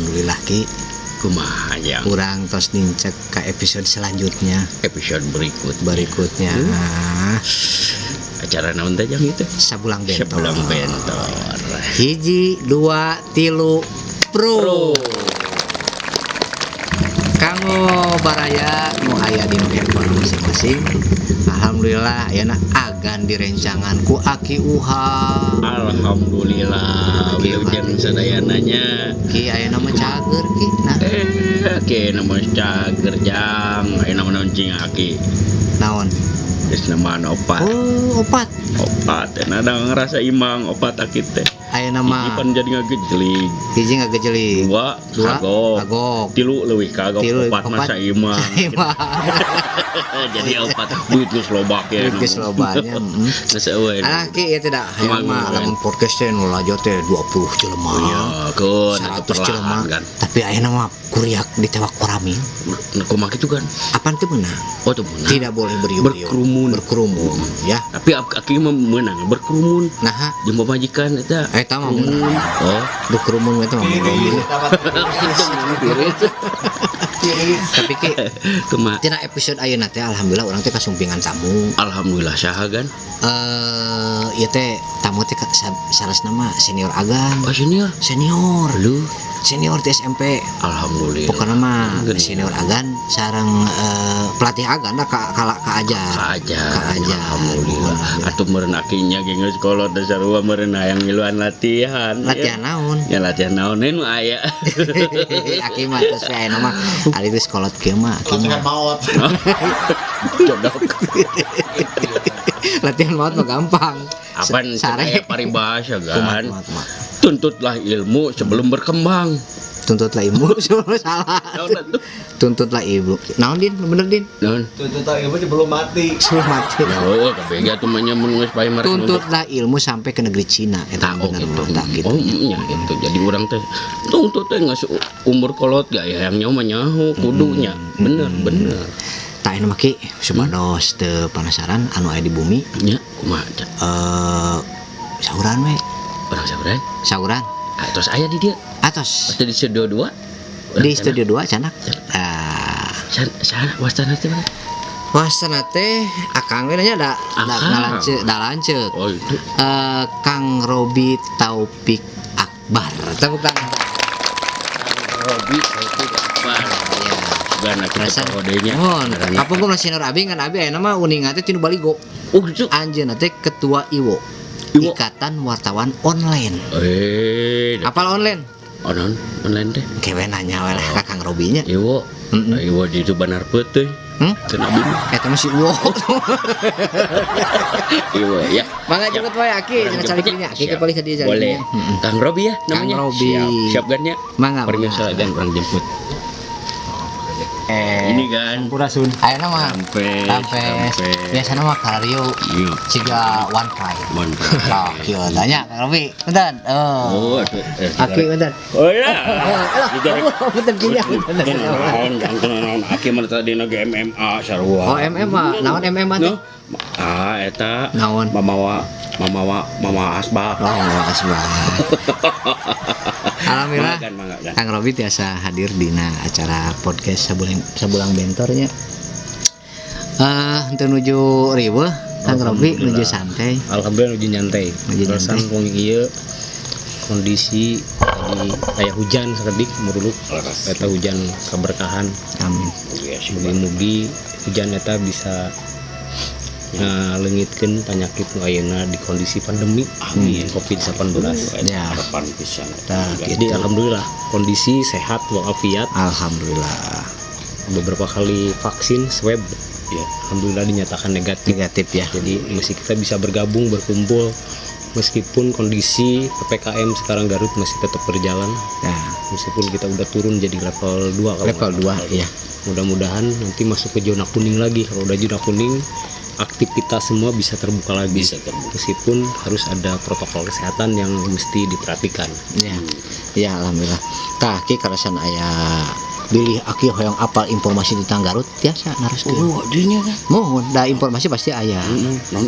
alhamdulillah Ki. Kumaha ya. Kurang tos nincek ke episode selanjutnya. Episode Berikutnya. Acara naon teh jang itu? Sabulang bentor. Sabulang bentor. Hiji, dua, tilu, pro. Kanggo baraya nu aya di handphone masing-masing. Alhamdulillah ayeuna agan direncangan ku Aki Uha. Alhamdulillah. Wilujeng sadayananya. Ki ayeuna mah cager Ki. Nah, Ki nama cager jang. Ayeuna mah cing Aki. naon? Geus neman opat. Oh, opat. Opat teh ada ngerasa imang opat Aki teh. Ayeuna mah Ipan jadi ngagejelig. hiji ngagejeli. Dua kagok. Tilu leuwih kagok. Opat mah saimang. Jadi opat duit geus loba ke. Duit geus lobanya. Geus eueuh. Ah Ki ieu teh da hayang mah lamun podcast teh nu lajo teh 20 jelema. Iya, keun 100 jelema. Tapi ayeuna mah kuriak ditewak korami. Kumaha kitu kan? Apaan teh meunang? Oh, teu meunang. Tidak boleh beriuk-iuk. Berkerumun ya. Tapi Aki mah meunang berkerumun. Nah, jeung pamajikan eta. Eta mah meunang. Oh, Berkerumun itu mah mobil. Tapi Ki, kumaha? tina episode ayeuna teh alhamdulillah urang teh kasumpingan tamu. Alhamdulillah saha gan? Ieu teh tamu teh saresna mah senior agan. Oh, senior. Lu Senior di SMP. alhamdulillah. Pokoknya mah senior agan sareng pelatih agan da ka ajar. Alhamdulillah. Atuh meureun Akinya ge geus kolot da sarua meureun hayang ngiluan latihan. Latihan naon? Ya latihan naon nu aya. Aki mah terus ayeuna mah ari geus kolot kieu mah Aki mah maot. Codok. latihan maot mah gampang. Apaan saya paribahasa kan? Kumat. Tuntutlah ilmu sebelum berkembang. Tuntutlah ilmu salah. Tuntutlah ilmu. Naon Din? Bener Din? Naon? Tuntutlah ilmu sebelum mati. Sebelum mati. Oh, kabega tuh mah mun geus bae marek. Tuntutlah ilmu sampai ke negeri Cina. Eta bener mah gitu. Oh, nya gitu. Jadi urang teh tuntut teh geus umur kolot gak ya yang nyaho mah nyaho kudunya. Bener. Tak enak Ki, supados teu penasaran anu aya di bumi. Nya, kumaha? Sauran we. Urang sabaraha? Sauran. Terus aya di dia. Atos. Di studio 2. Di studio 2 canak. Sana wastana teh mana? Wasana teh akang we nya da lanceuk. Oh, itu. Kang Robi Taufik Akbar. Tepuk tangan. Robi Taufik Akbar. Ya. Gana kita kodenya. Apa gua senior abi kan abi ayeuna mah uningan teh tinu Baligo. Oh, gitu. Anjeunna teh ketua IWO. Ikatan Wartawan Online. Apal online? Online teh. Kewe nanya we lah ka Kang Robinya. Iwo. Iwo di itu benar teh. Cenah bingung. Eta mah si Iwo. Iwo ya. Mangga jemput wae Aki, cenah calikinya. Aki ke paling dia boleh. Kang Robi ya namanya. Kang Robi. Siap gan ya. Mangga. Permisi dan orang jemput. Ini kan Purasun. Ayeuna mah sampai biasana mah karario iya ciga one pride. Tah, kieu tanya Kang Robi. Punten. Oh, Aki punten. oh ya. Punten kieu. Naon Aki mah tadi na MMA sarua. Oh, MMA. Naon MMA teh? Eta Naon? Mama Asbah. Oh, Asbah. Alhamdulillah. Mangga. Kang Robi tiasa hadir dina acara podcast sabulang bentornya. Untuk nuju riweuh, Kang Robi nuju santai. Alhamdulillah nuju nyantai. Alasan wong ieu kondisi jadi aya hujan sakedik muruluk. Eta hujan keberkahan. Amin. Mugi-mugi hujan eta bisa ngalengitkeun penyakit nu ayeuna di kondisi pandemi Covid-19. Ya. Harapan pisan. Jadi alhamdulillah kondisi sehat walafiat. Alhamdulillah. Beberapa kali vaksin swab ya alhamdulillah dinyatakan negatif ya. Jadi masih kita bisa bergabung berkumpul meskipun kondisi PPKM sekarang Garut masih tetap berjalan. Ya. Meskipun kita udah turun jadi level 2 Level 2 ya. Mudah-mudahan nanti masuk ke zona kuning lagi. Kalau udah zona kuning aktivitas semua bisa terbuka lagi. Meskipun harus ada protokol kesehatan yang mesti diperhatikan. Ya. Ya alhamdulillah. Tah Ki karasan aya bilih Aki hoyong apal informasi tentang Garut tiasa naraskeun. Oh, dinya kan. Mohon da informasi pasti aya.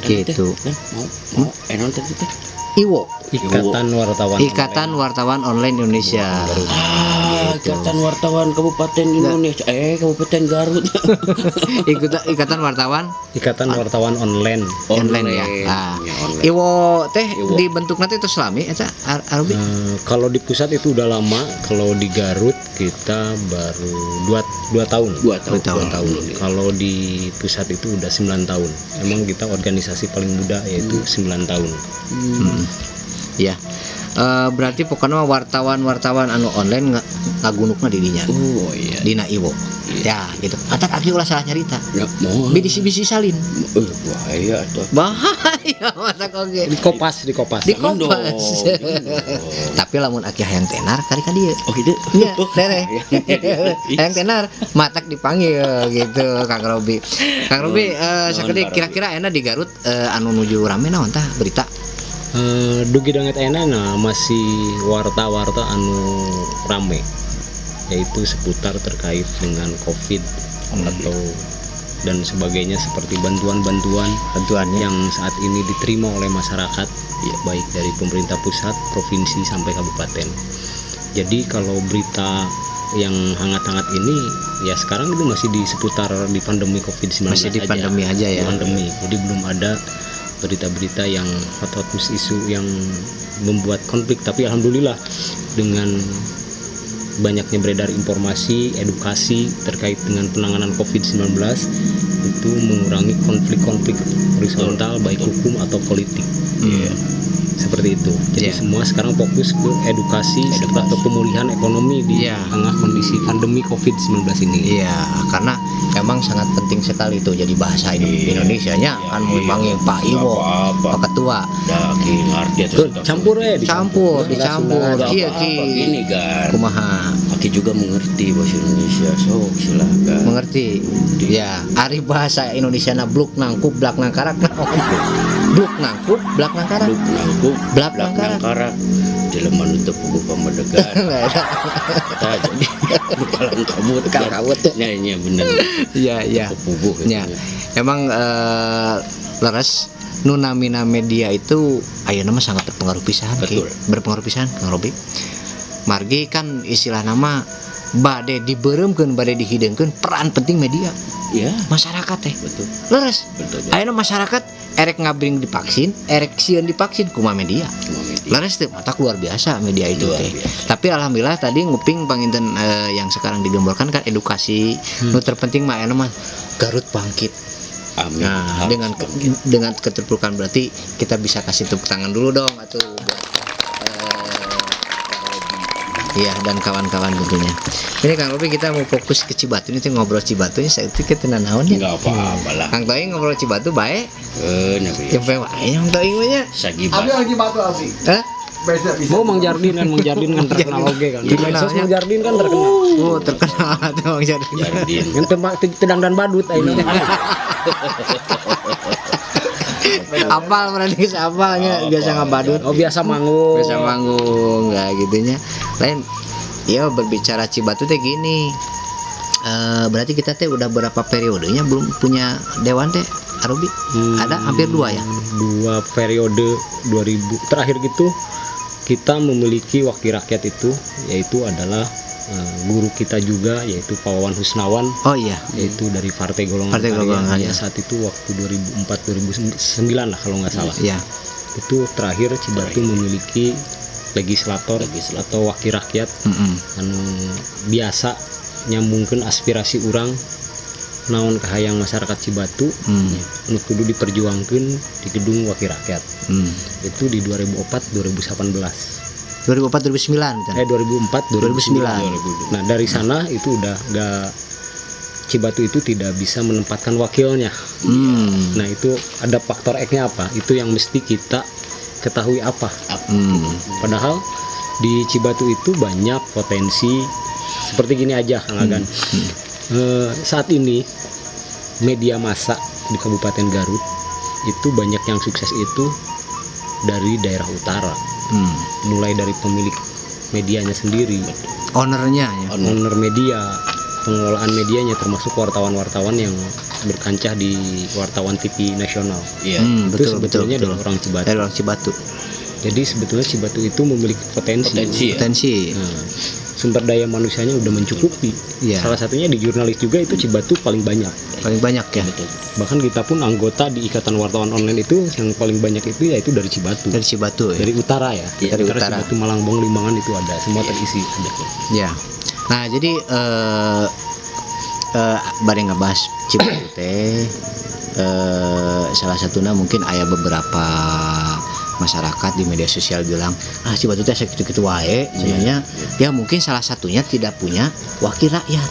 Gitu. Mau nonton teh. IWO. Ikatan Wartawan Ikatan Wartawan Online Indonesia. Ikatan Wartawan Kabupaten Indonesia Kabupaten Garut. Ikatan wartawan Wartawan online. online ya. Nah, Iwo teh dibentuk nanti itu selami eta Arobi. Kalau di pusat itu udah lama, kalau di Garut kita baru 2 tahun. 2 tahun. Kalau di pusat itu udah 9 tahun. Emang kita organisasi paling muda yaitu 9 tahun. Ya. Berarti pokoknya wartawan anu online ngagunukna di dinya. Oh iya. Dina Iwo. Ya, gitu. Atak aki ulah salah nyarita. Ya, mohon. Bisi-bisi salin. Bahaya atuh. Bahaya masak oge. Di kopas. Di kopas. Tapi lamun aki hayang tenar kari ka dieu. Oh gitu. Iya, dereh. Hayang tenar matak dipanggil gitu Kang Robi. Kang Robi sakedik kira-kira enak di Garut anu nuju rame naon tah berita? Dugi danget enak masih warta-warta anu rame, yaitu seputar terkait dengan COVID atau dan sebagainya, seperti bantuan yang saat ini diterima oleh masyarakat, ya, baik dari pemerintah pusat, provinsi sampai kabupaten. Jadi kalau berita yang hangat-hangat ini ya sekarang itu masih di seputar di pandemi COVID-19 masih di pandemi aja ya. Pandemi. Jadi belum ada berita-berita yang hot isu yang membuat konflik, tapi alhamdulillah dengan banyaknya beredar informasi, edukasi terkait dengan penanganan COVID-19 itu mengurangi konflik-konflik horizontal baik hukum atau politik. Seperti itu. Jadi semua sekarang fokus ke edukasi atau pemulihan ekonomi di tengah kondisi pandemi COVID-19 ini. Iya, karena emang sangat penting sekali itu jadi bahasa Indonesianya kan membangi Pak Iwo, Pak Ketua. Daging arti Campur dicampur. Iya ki. Ini kan. Kumaha? Aki juga mengerti bahasa Indonesia, so silakan. Mengerti. Ya, ari bahasa Indonesiana bluk nangkup blak nangkarak. Bluk nangkup blak nangkarak. Blak nangkarak. Jelema nu teu puguh pamadegan. Kita jadi kalang kabut. Ya ini bener. Iya. Puguh. Ya. Emang leres nu namina media itu ayeuna mah sangat berpengaruh pisan. Berpengaruh pisan Kang Robi. Margi kan istilah nama bade dibeureumkeun bade dihideungkeun peran penting media. Iya. Masyarakat teh. Betul. Leres. Betul. Ayeuna masyarakat erek ngabring divaksin, erek sieun divaksin kumaha media. Leres teh mata luar biasa media itu teh. Tapi alhamdulillah tadi nguping panginten yang sekarang digemborkan kan edukasi. Nu terpenting mah ayeuna mah Garut bangkit. Amin. Nah, dengan keterpurukan berarti kita bisa kasih tepuk tangan dulu dong atuh buat iya dan kawan-kawan tentunya. Ini Kang Robi kita mau fokus ke Cibatu ini ngobrol Cibatunya saya itu ketenan naon ya. Enggak apa-apa lah. Kang Toing ngobrol Cibatu bae. Nabi. Jempe wae yang Toing mah nya. Sagibat. Abi Cibatu abi. Mau Mang Jardin kan terkenal oge kan. Di medsos Mang Jardin kan terkenal. Oh, terkenal tuh Mang Jardin. Yang tedang dan badut ayeuna. Apal berarti apalnya biasa ngabadut. Oh biasa manggung. Biasa manggung enggak gitunya. Lain ya berbicara Cibatu teh gini. Berarti kita teh udah berapa periodenya belum punya dewan teh Arobi? Ada hampir 2 ya. 2 periode 2000 terakhir gitu kita memiliki wakil rakyat itu, yaitu adalah guru kita juga, yaitu Pak Wawan Husnawan. Oh iya, yaitu dari Partai Golongan Karya. Saat itu waktu 2004-2009 lah kalau nggak salah. Iya. Itu terakhir Cibatu memiliki legislator atau wakil rakyat anu biasa nyambungkeun aspirasi urang naon kahayang masyarakat Cibatu anu kudu diperjuangkeun di gedung wakil rakyat. Itu di 2004-2018. 2004-2009 kan? 2004-2009. Nah dari sana itu udah gak, Cibatu itu tidak bisa menempatkan wakilnya. Nah itu ada faktor X-nya apa? Itu yang mesti kita ketahui apa. Padahal di Cibatu itu banyak potensi seperti gini aja Kang Agan. Saat ini media massa di Kabupaten Garut itu banyak yang sukses itu dari daerah utara. Mulai dari pemilik medianya sendiri, ownernya ya. Owner media, pengelolaan medianya, termasuk wartawan-wartawan yang berkancah di wartawan TV nasional. Itu sebetulnya dari orang Cibatu. Dari orang Cibatu. Jadi sebetulnya Cibatu itu memiliki potensi. Potensi. Nah, sumber daya manusianya udah mencukupi. Iya. Salah satunya di jurnalis juga itu Cibatu paling banyak. Paling banyak ya. Bahkan kita pun anggota di Ikatan Wartawan Online itu yang paling banyak itu yaitu dari Cibatu. Dari Cibatu ya. Dari utara ya. Iya, dari utara. Cibatu, Malangbong, Limbangan itu ada, semua terisi ada. Ya. Nah, jadi bareng ngebahas Cibatu teh salah satunya mungkin aya beberapa masyarakat di media sosial bilang Cibatu teh segitu-gitu wae sebenarnya ya mungkin salah satunya tidak punya wakil rakyat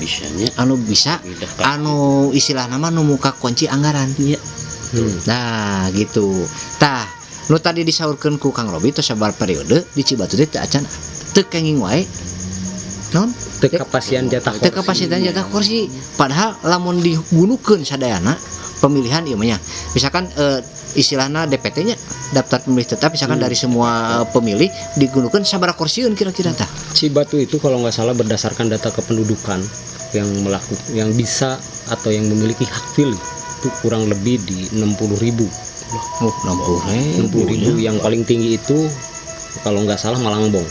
bisanya anu bisa anu istilah nama nu muka kunci anggaran nah gitu tah nu tadi disaurkeun ku Kang Robi teh sabar periode di Cibatu teh teu acan teu kenging wae non teu kapasian jatah teu kapasitas jatah kursi padahal lamun digunukeun sadayana pemilihan ieu mah nya misalkan istilahna DPT-nya daftar pemilih tetap misalkan dari semua pemilih digunakan sabaraha kursiun kira-kira tah. Cibatu itu kalau nggak salah berdasarkan data kependudukan yang bisa atau yang memiliki hak pilih itu kurang lebih di 60.000. 60.000 yang paling tinggi itu kalau nggak salah Malangbong.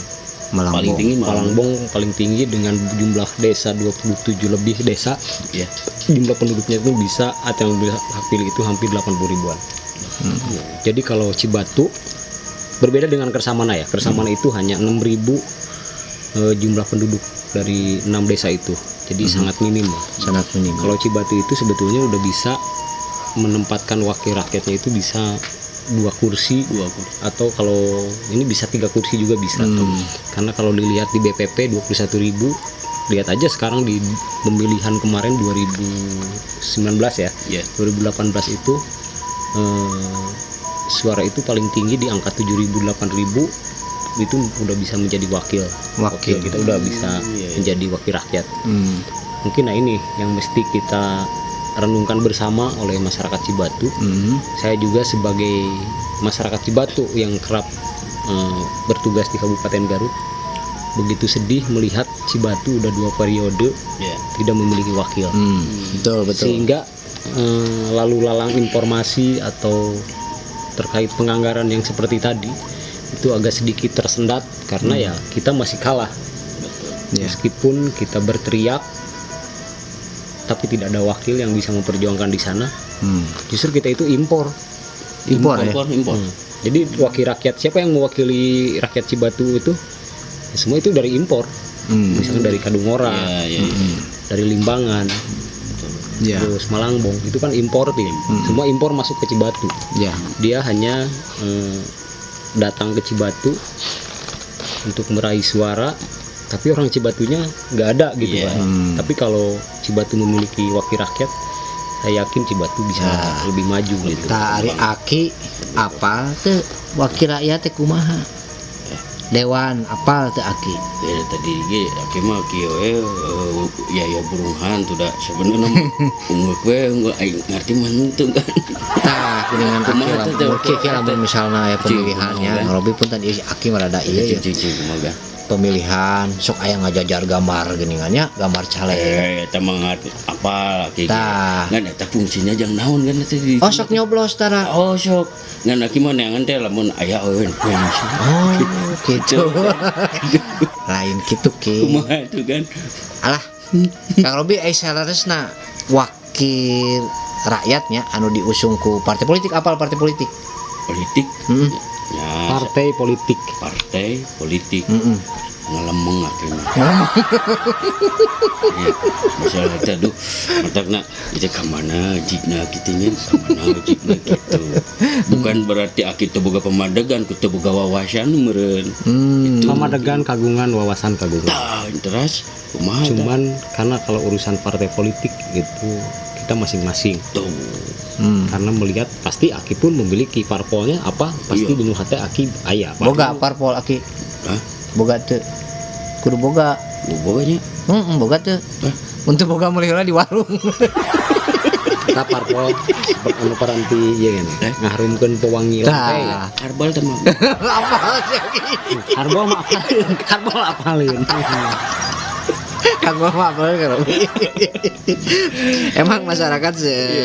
Malangbong paling tinggi dengan jumlah desa 27 lebih desa. Ya. Jumlah penduduknya itu bisa atau yang bisa hak pilih itu hampir 80 ribuan. Jadi kalau Cibatu berbeda dengan Kersamana ya. Kersamana itu hanya 6.000 jumlah penduduk dari 6 desa itu. Jadi sangat minim. Sangat minim. Kalau Cibatu itu sebetulnya udah bisa menempatkan wakil rakyatnya itu bisa 2 kursi atau kalau ini bisa 3 kursi juga bisa. Karena kalau dilihat di BPP 21.000, lihat aja sekarang di pemilihan kemarin 2019 ya. 2018 itu suara itu paling tinggi di angka 7.000 8.000 itu udah bisa menjadi wakil kita udah bisa menjadi wakil rakyat. Mungkin ini yang mesti kita renungkan bersama oleh masyarakat Cibatu. Saya juga sebagai masyarakat Cibatu yang kerap bertugas di Kabupaten Garut begitu sedih melihat Cibatu udah 2 periode tidak memiliki wakil. Betul. Sehingga lalu lalang informasi atau terkait penganggaran yang seperti tadi itu agak sedikit tersendat karena ya kita masih kalah. Meskipun kita berteriak tapi tidak ada wakil yang bisa memperjuangkan di sana. Justru kita itu impor. Jadi wakil rakyat, siapa yang mewakili rakyat Cibatu itu? Ya, semua itu dari impor. Misalkan dari Kadungora, dari Limbangan, terus Malangbong, itu kan importir. Semua impor masuk ke Cibatu. Dia hanya datang ke Cibatu untuk meraih suara, tapi orang Cibatunya nggak ada gitu kan. Tapi kalau Cibatu memiliki wakil rakyat, saya yakin Cibatu bisa lebih maju gitu. Ari aki apal teu wakil rakyat teh kumaha? Dewan apal teu aki. Ya tadi ge aki mah kieu ya burunghan tuh dah sebenarnya unggul we enggak ngerti mah itu kan. Tah dengan aki lamun misalna ya pemilihannya Robi pun tadi aki marada ieu ya. Pemilihan sok aya ngajajar gambar geuningannya gambar caleg eta mah apal aki tah ngan eta fungsinya jang naon kan tadi sok nyoblos tara sok ngan aki mah neangan teh lamun aya eueun gitu lain kitu ki kumaha tuh kan alah Kang Robi salaresna wakil rakyatnya anu diusung ku partai politik apal partai politik ya, partai politik ngelemeng akhirnya misalnya tadi matakna kita kemana jikna gitunya gitu bukan berarti kita boga pemadegan kita boga wawasan meureun pemadegan kagungan wawasan kagungan terus cuman karena kalau urusan partai politik itu kita masing-masing karena melihat pasti aki pun memiliki parpolnya apa pasti di hati aki aya boga parpol aki boga teu kudu boga boganya boga teu untuk boga melihara di warung kita parpol anu paranti ieu kan ngaharumkeun pewangi lantai harbal teh mah apa sih harbal mah apalin Kang Mama apa Kang Robi? Emang masyarakat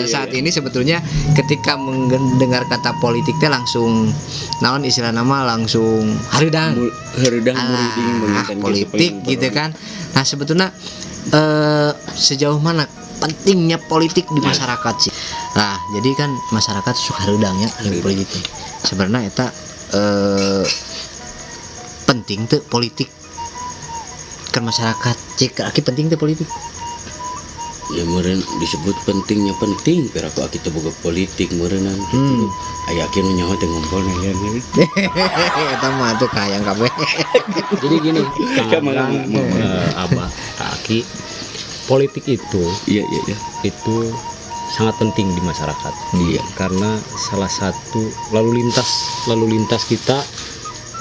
saat ini sebetulnya ketika mendengar kata politik teh langsung naon istilah nama langsung hareudang. Hareudang muriding menginginkan Politik gitu kan. Nah sebetulnya sejauh mana pentingnya politik di masyarakat sih? Nah jadi kan masyarakat suka hareudangnya yang politik. Sebenarnya eta penting tuh politik kan masyarakat cek aki penting tuh politik. Ya meureun disebut pentingnya penting pero aku kita boga politik meureunnan gitu. Aya akhir nyawa teh ngompol nalian. Eta mah tuh kayang kabeh. Jadi gini, Kang Kang Agang, Abah, Kak Aki, politik itu Iya. itu sangat penting di masyarakat. Iya. Karena salah satu lalu lintas kita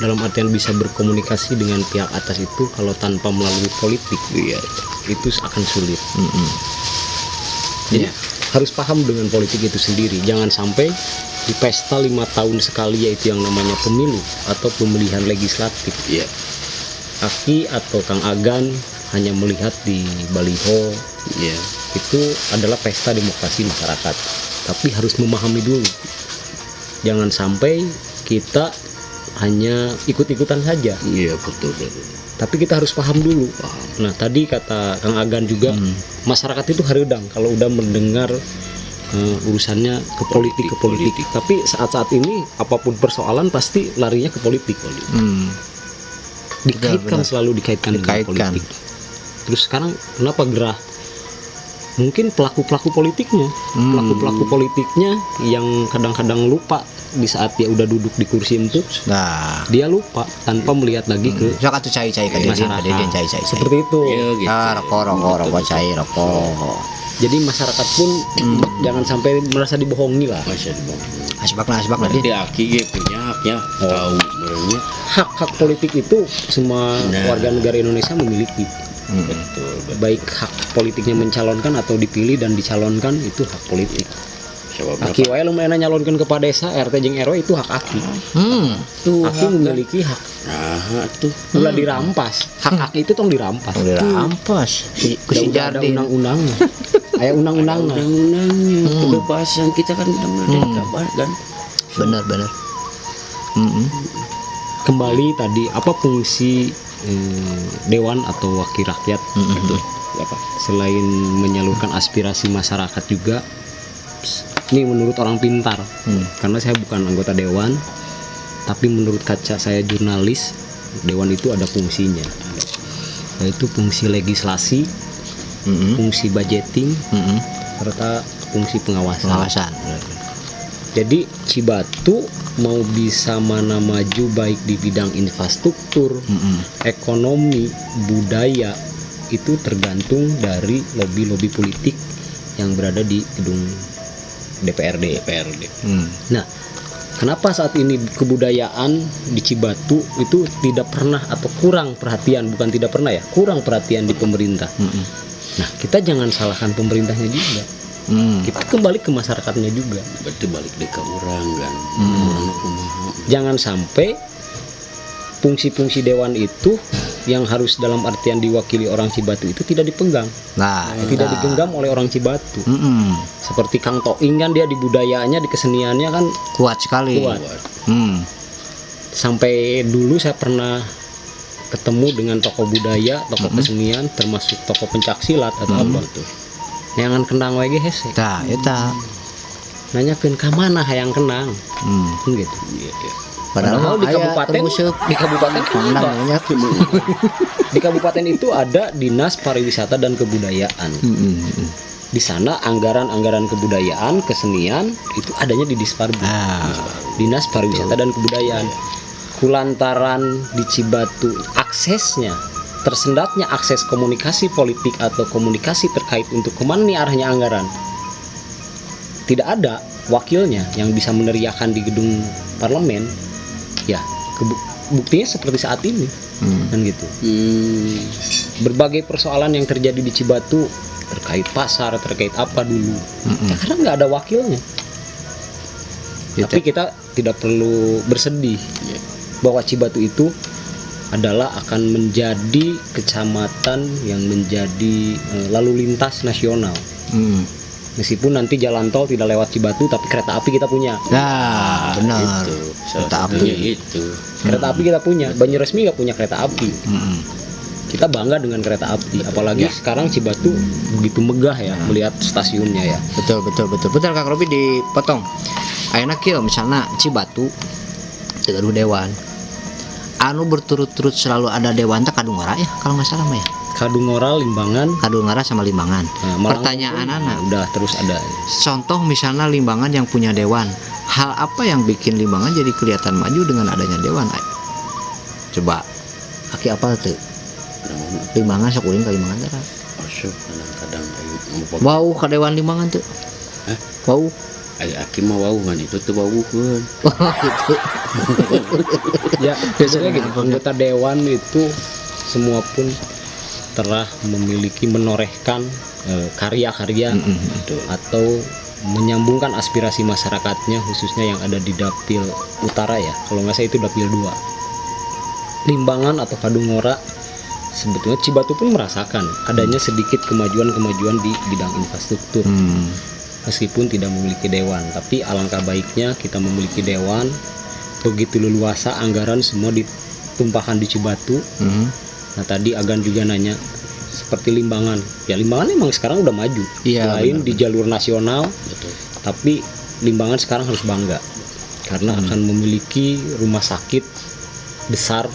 dalam artian bisa berkomunikasi dengan pihak atas itu kalau tanpa melalui politik, Iya. itu akan sulit. Jadi harus paham dengan politik itu sendiri. Jangan sampai di pesta 5 tahun sekali yaitu yang namanya pemilu atau pemilihan legislatif, Iya. Aki atau Kang Agan hanya melihat di baliho, Iya. itu adalah pesta demokrasi masyarakat. Tapi harus memahami dulu. Jangan sampai kita hanya ikut-ikutan saja. Iya betul. Tapi kita harus paham dulu. Nah, tadi kata Kang Agan juga masyarakat itu hareudang kalau udah mendengar urusannya ke politik. Tapi saat-saat ini apapun persoalan pasti larinya ke politik. Dikaitkan, selalu dikaitkan dengan politik. Terus sekarang kenapa gerah? Mungkin pelaku-pelaku politiknya yang kadang-kadang lupa di saat dia udah duduk di kursi itu, Nah, dia lupa tanpa melihat lagi ke sok atuh cai-cai ka masyarakat. dia cai. Seperti itu. Iya gitu. Rokok cai rokok. Jadi masyarakat pun jangan sampai merasa dibohongi lah. Masya Allah. Asbak lah Berarti dia. aki ge punya haknya tahu merenya. Hak-hak politik itu semua warga negara Indonesia memiliki. Betul. Baik hak politiknya mencalonkan atau dipilih dan dicalonkan itu hak politik. Sebab Aki wae lumayan nyalonkan kepada desa, RT jeung RW itu hak Aki. Aki memiliki hak. nah tuh Ulah dirampas. Hak Aki itu tong dirampas. Udah rampas ku si Udah ada Jardin. undang-undangnya. Aya undang-undangnya. undang-undangnya kebebasan kita kan udah merdeka kan. Benar. Kembali tadi apa fungsi dewan atau wakil rakyat? Apa? Selain menyalurkan aspirasi masyarakat juga, ini menurut orang pintar, karena saya bukan anggota dewan, tapi menurut kaca saya jurnalis, dewan itu ada fungsinya, yaitu fungsi legislasi, fungsi budgeting, serta fungsi pengawasan. Jadi Cibatu mau bisa mana maju baik di bidang infrastruktur, ekonomi, budaya, itu tergantung dari lobby-lobby politik yang berada di gedung DPRD. Nah, kenapa saat ini kebudayaan di Cibatu itu tidak pernah atau kurang perhatian, bukan tidak pernah ya, kurang perhatian di pemerintah. Nah, kita jangan salahkan pemerintahnya juga. Kita kembali ke masyarakatnya juga. Berarti balik deh ke orang kan. Orang kumaha. Jangan sampai fungsi-fungsi dewan itu yang harus dalam artian diwakili orang Cibatu itu tidak dipegang. Nah, Tidak digenggam oleh orang Cibatu. Seperti Kang Toing kan dia di budayanya, di keseniannya kan kuat sekali. kuat. Sampai dulu saya pernah ketemu dengan tokoh budaya, tokoh kesenian, termasuk tokoh pencak silat atau apa tuh. Neangan kenang wae ge hese. Tah, eta. Nanyakeun ka mana hayang kenang. Kan gitu. Padahal di kabupaten ada. Di kabupaten itu ada Dinas Pariwisata dan Kebudayaan. Di sana anggaran-anggaran kebudayaan, kesenian itu adanya di Disparbu. Dinas Pariwisata dan Kebudayaan. Kulantaran di Cibatu aksesnya tersendatnya akses komunikasi politik atau komunikasi terkait untuk kemana nih arahnya anggaran, tidak ada wakilnya yang bisa meneriakan di gedung parlemen. Ya, buktinya seperti saat ini kan gitu. Berbagai persoalan yang terjadi di Cibatu terkait pasar, terkait apa dulu, karena nggak ada wakilnya. Tapi kita tidak perlu bersedih bahwa Cibatu itu adalah akan menjadi kecamatan yang menjadi lalu lintas nasional. Meskipun nanti jalan tol tidak lewat Cibatu, tapi kereta api kita punya. Nah, benar. Itu Kereta api. itu. Kereta api kita punya. Banyuresmi nggak punya kereta api. Kita bangga dengan kereta api. Apalagi sekarang Cibatu begitu megah ya melihat stasiunnya ya. Betul. Betul Kang Robi dipotong. Ayeuna kieu misalnya Cibatu teu gaduh dewan. Anu berturut-turut selalu ada dewan teh Kadungora ya kalau nggak salah mah ya. Kadungora, Limbangan, Kadungora sama Limbangan. Malang Pertanyaan anak, udah terus ada. contoh misalnya Limbangan yang punya dewan, hal apa yang bikin Limbangan jadi kelihatan maju dengan adanya dewan? Coba, Aki apa tuh? Limbangan sok uling ka Limbangan teh. Masuk kadang-kadang ayo Bau ka dewan Limbangan tuh. Hah? Bau. ayo aki mah wau kan itu tuh waukeun. Gitu. Ya, biasanya gitu. Anggota dewan itu semua pun telah memiliki menorehkan karya-karya atau menyambungkan aspirasi masyarakatnya, khususnya yang ada di Dapil Utara ya. Kalau nggak salah itu Dapil 2. Limbangan atau Kadungora, sebetulnya Cibatu pun merasakan adanya sedikit kemajuan-kemajuan di bidang infrastruktur. Meskipun tidak memiliki dewan, tapi alangkah baiknya kita memiliki dewan. Begitu leluasa anggaran semua ditumpahkan di Cibatu. Nah tadi Agan juga nanya seperti Limbangan. Ya Limbangan memang sekarang udah maju. Iya, Selain benar. di jalur nasional, Betul. tapi Limbangan sekarang harus bangga karena akan memiliki rumah sakit besar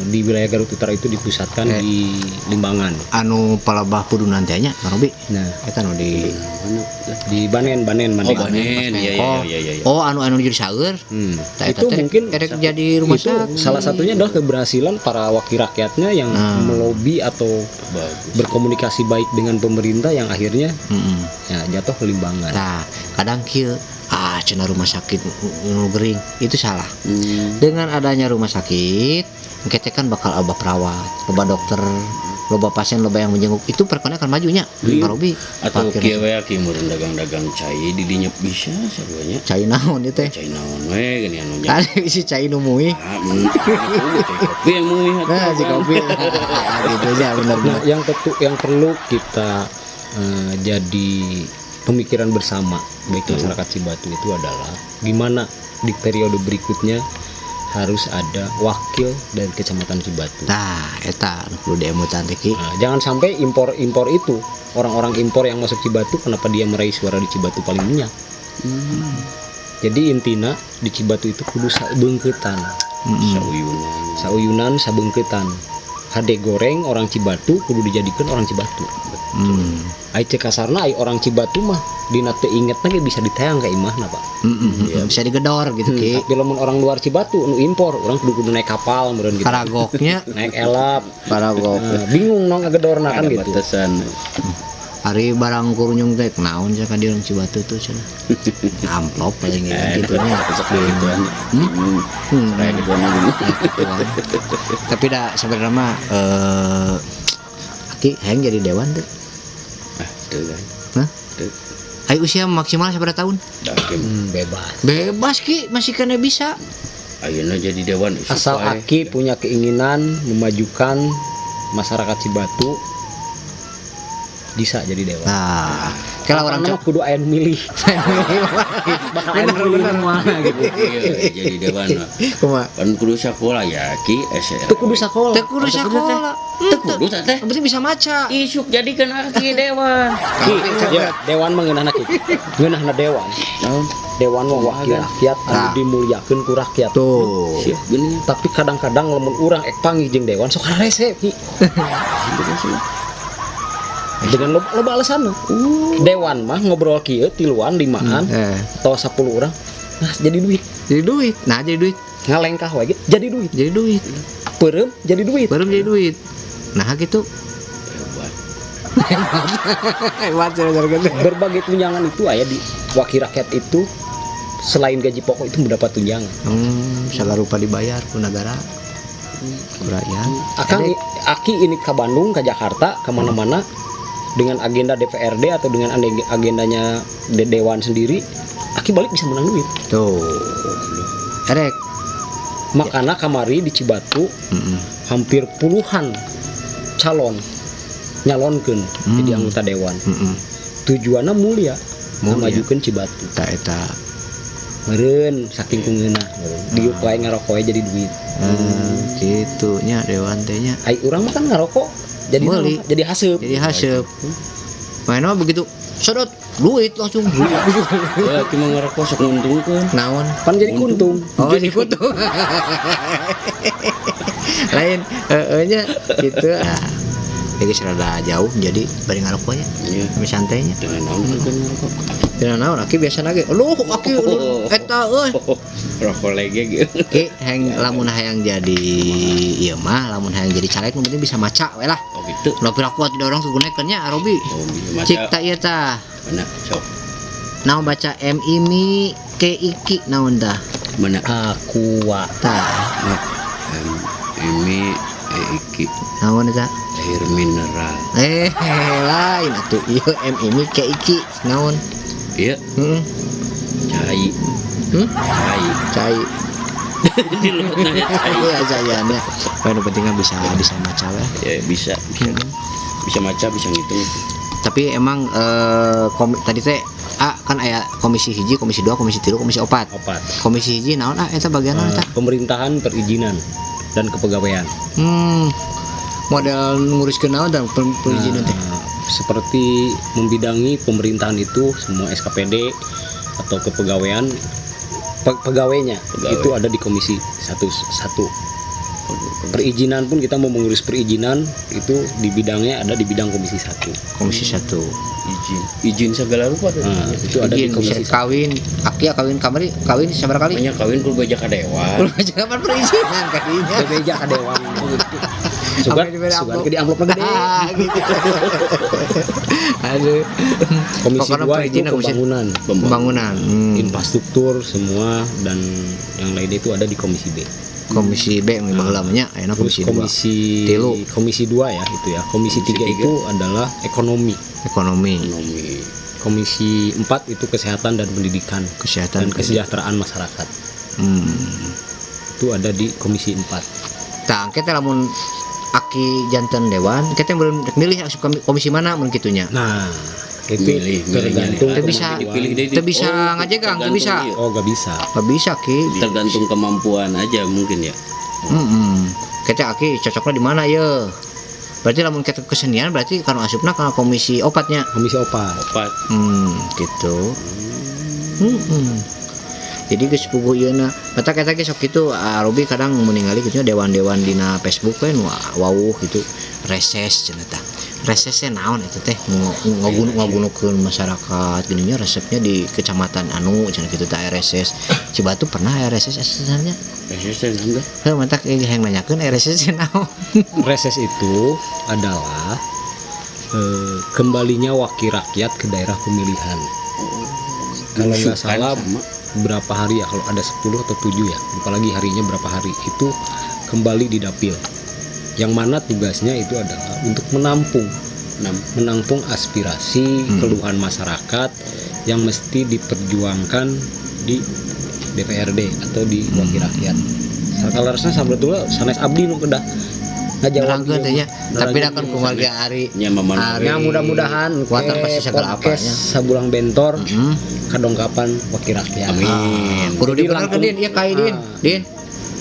di wilayah Garut Utara itu dipusatkan di Limbangan. Anu palabah kudu nanti nya Kang Robi. Nah Eta nu di di Banen. Oh Banen, iya. Oh anu jadi saeur. Tah eta Itu teh mungkin erek jadi rumah itu sakit. salah satunya adalah keberhasilan para wakil rakyatnya yang melobi atau Bagus. berkomunikasi baik dengan pemerintah yang akhirnya ya jatuh ke Limbangan. Nah, kadang kieu cenah rumah sakit nu gering itu salah. Dengan adanya rumah sakit, engke kan bakal loba perawat, loba dokter, loba pasien, loba yang menjenguk. Itu perekonomian akan majunya. Kang Robi Atau parkir kieu we aki meureun dagang-dagang cai di dinya bisa saruanya. cai naon ieu teh? Cai naon we gini anu nya. Kan isi cai nu muih. Kopi yang muih Nah, si kopi. Gitu aja Nah, benar-benar. yang perlu kita jadi pemikiran bersama baik masyarakat Cibatu itu adalah gimana di periode berikutnya harus ada wakil dari Kecamatan Cibatu. Nah, eta nu kudu diemutan teh ki. Nah, jangan sampai impor itu orang-orang impor yang masuk Cibatu kenapa dia meraih suara di Cibatu paling banyak. Jadi intina di Cibatu itu kudu sabeungkeutan. Sauyunan sabeungkeutan. Hade goreng orang Cibatu kudu dijadikan orang Cibatu. Ai cek kasarna ai orang Cibatu mah dina teu ingetna ge bisa ditayang ka imahna, Pak. Bisa digedor gitu ki. Tapi lamun orang luar Cibatu nu impor, orang kudu naik kapal meureun gitu. Paragoknya Naik elap. paragok. Nah, bingung nong ngegedorna kan gitu. batasan. Hari barang kurunyung teh naon cenah di orang Cibatu tuh cenah. Amplop paling gitu nya. Gituan. Kayak gituan gitu. Tapi dah sebenarnya mah Aki hayang jadi dewan tuh. Tuh kan. Hah? Ayo usia maksimal seberapa tahun? Dakem. Bebas. Bebas ki, masih kena bisa. Ayeuna jadi dewan Asal Aki punya keinginan memajukan masyarakat Cibatu, bisa jadi dewan. Nah, kalau orang Karena kudu aya nu milih. Bakal aya nu milih mana gitu. jadi dewan mah. Kumaha? Kan kudu sakola ya ki SR. Teu kudu sakola. Teu kudu sekolah. Teu kudu teh. Berarti bisa maca. Isuk jadikan aki dewan. Ki, ya, dewan mah ngeunahna ki. Ngeunahna dewan. Naon? Dewan mah wakil rakyat anu Nah. dimuliakeun ku rakyat. Tuh. Siap geuning. Tapi kadang-kadang lamun urang ek panggih jeung dewan sok rese ki. Dengan loba alasan. Dewan mah ngobrol kieu tiluan limaan atau 10 orang. Nah, jadi duit. Jadi duit. Nah, jadi duit. Ngalengkah wae gitu, jadi duit. Jadi duit. Peureum jadi duit. Baru jadi duit. Nah, gitu. Hebat gitu. Berbagai tunjangan itu aya di wakil rakyat itu selain gaji pokok itu mendapat tunjangan. Segala rupa dibayar ku negara. Ku rakyat. Aki ini ke Bandung, ke Jakarta, kemana-mana dengan agenda DPRD atau dengan agendanya Dewan sendiri, Aki balik bisa menang duit. Tuh. Erek. Makanya kamari di Cibatu Mm-mm. hampir puluhan calon nyalonkeun jadi anggota dewan. Mm-mm. Tujuannya mulia, Mulia. majukeun Cibatu. Eta Meureun saking kungeunah di wae ngarokok jadi duit. gitu nya dewan teh nya. Ai urang mah kan ngarokok jadi Meuli. jadi haseup. Jadi haseup. Main mah begitu sedot duit langsung duit. Ya cuma ngerokok sok nguntungkeun. Naon? Kan jadi kuntung. Oh, jadi kuntung. Lain nya gitu. Nah, jadi serada jauh jadi bari ngarokoknya. Iya. Kami santainya. Dengan naon kan ngerokok. Dina naon aki biasa lagi. Aduh, aki eta euy. Rokok lagi gitu. Ki hang lamun hayang jadi ieu mah lamun hayang jadi caleg nu penting bisa maca we lah. Oh gitu. Nu pira kuat di orang sugunekeun nya Arobi. Oh, Cik maca ta ieu tah. mana sok. Naon baca MIMI ke iki naon tah? Mana Aqua. Tah. ini iki Naon eta? air mineral. Lain atuh ieu MIMI ke iki naon? Iya, Heeh. cai. Cai. Cai. Di lututnya cai. Iya jayanya. Yang penting bisa maca we. Ya bisa. Bisa maca, bisa ngitung. Tapi emang tadi teh kan aya komisi 1, komisi 2, komisi 3, komisi 4. Opat. Komisi 1 naon eta bagian naon eta? Pemerintahan, perizinan dan kepegawaian. Model nguruskeun naon dan perizinan teh. Seperti membidangi pemerintahan itu semua SKPD atau kepegawaian pegawainya itu ada di komisi 1. Perizinan pun kita mau mengurus perizinan itu di bidangnya ada di bidang komisi 1. Komisi 1. Izin segala rupa tuh. Itu ada di Izin komisi bisa kawin, aki kawin kamari, kawin sabaraha kali? Banyak kawin kudu baja ka dewan. Jangan perizinan kadinya. bebeja ka dewan gitu. Sugan ke di amplop gede. Gitu. Aduh. Komisi Pokoknya 2 itu perizinan, komisi pembangunan, Pembangunan. infrastruktur semua dan yang lainnya itu ada di komisi B. Komisi B yang baheula nya ayeuna Terus komisi 2. komisi Tilu. komisi 2 ya itu ya. Komisi 3 itu adalah ekonomi. Ekonomi, Komisi 4 itu kesehatan dan pendidikan kesehatan, dan kesejahteraan masyarakat. Itu ada di komisi 4. Tah kita lamun aki janten dewan, kita belum milih asup komisi mana mun kitunya. Nah, itu Milih, tergantung Teu bisa dipilih deh. teu bisa ngajegang, teu bisa. Oh, gak bisa. Gak bisa ki. Tergantung kemampuan aja mungkin ya. Kita aki cocoknya di mana ya? Berarti lamun kita kesenian berarti kan asupna kana komisi opatnya. Komisi 4. Opat. Gitu. Jadi geus puguh ieu na. Eta kita ge sok kitu Robi kadang meningali kitu dewan-dewan dina Facebook kan wawuh gitu. Reses cenah tah. Resesnya naon eta teh ngagunukeun masyarakat gini nya resepnya di kecamatan anu cenah kitu tah RSS. Cibatu pernah RSS sebenarnya? Resesen enggak? Heuh mantak yang nanyakeun RSS naon? Reses itu adalah kembalinya wakil rakyat ke daerah pemilihan. Kalau nggak salah berapa hari ya, kalau ada 10 atau 7 ya, apalagi harinya berapa hari itu kembali di dapil. Yang mana tugasnya itu adalah untuk menampung aspirasi keluhan masyarakat yang mesti diperjuangkan di DPRD atau di wakil rakyat. Sakalarasna sabetulnya sanes abdi nu kedah ngajawab Nerangkeun teh nya. Tapi da kan kumaha hari. Nya maman. Ya mudah-mudahan Kuatan pasti segala apanya. Sabulang bentor kadongkapan wakil rakyat. Amin. Kudu dibenerkeun Din, ieu kai Din. Din.